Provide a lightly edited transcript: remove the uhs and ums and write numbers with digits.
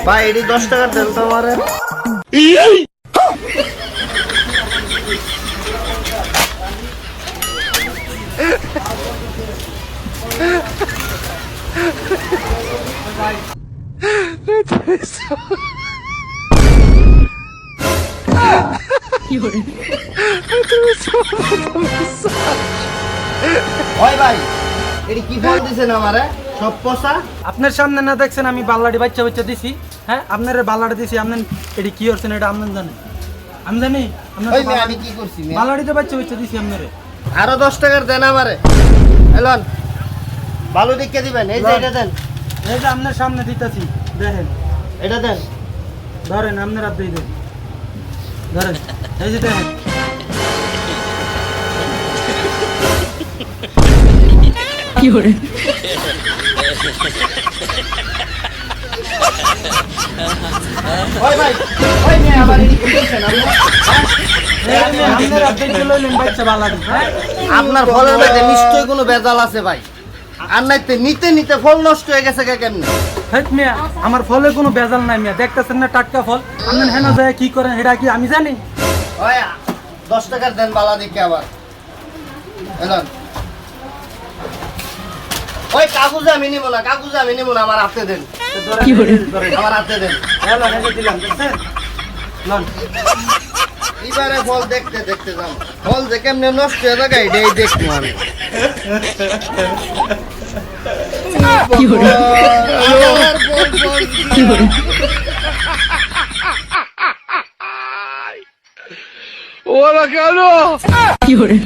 ভাই এটি 10 টাকার দেন তো আমারে। ওই ভাই এটি কি ফল দিছেন আমারে? সব পচা। আপনার সামনে না দেখছেন আমি বাল্লাটি বাচ্চা বাচ্চা দিছি? হ্যাঁ আপনার বাল্লাটি দিছি, আপনার এটি কি করছেন এটা আপনার জানেন? আমি জানি ওই মেয়ে আমি কি করছি মেয়ে? বাল্লাটিতে বাচ্চা বাচ্চা দিছি আপনারে। আরো 10 টাকার দেন আমারে। এলন ভালো দিকে দিবেন। এই যে এটা দেন, এই যে আপনার সামনে দিতেছি দেখেন, এটা দেন। ধরেন আপনার আপনি দেন, ধরেন এই যে দেখেন। কি করে ওই ভাই ওই মেয়ে আবার এটি কি করছেন আপনি? আপনার আপনি লইলেন বাচ্চা বাল্লাটি, হ্যাঁ? আপনার ফলের মধ্যে নিশ্চয়ই কোনো ভেজাল আছে ভাই। আর নাইতে নিতে নিতে ফল নষ্ট হয়ে গেছে কেমনে? হেট মিয়া, আমার ফলে কোনো ভেজাল নাই মিয়া, দেখতেছেন না টাটকা ফল। আপনি হেন যায় কি করেন এটা কি আমি জানি? ওই 10 টাকার দেন বালা দিকে আবার। এলন ওই কাগজে আমি নিব না, কাগজে আমি নিব না, আমার হাতে দেন। কি করে আমার হাতে দেন। হ্যালো হেঁটে দিলাম দেখছেন লন। এবারে ফল দেখতে দেখতে যাও, ফল যে কেমনে নষ্ট হয়ে যায় এটাই দেখবো আমি। কি করে আবার ফল ফল কি করে কি করে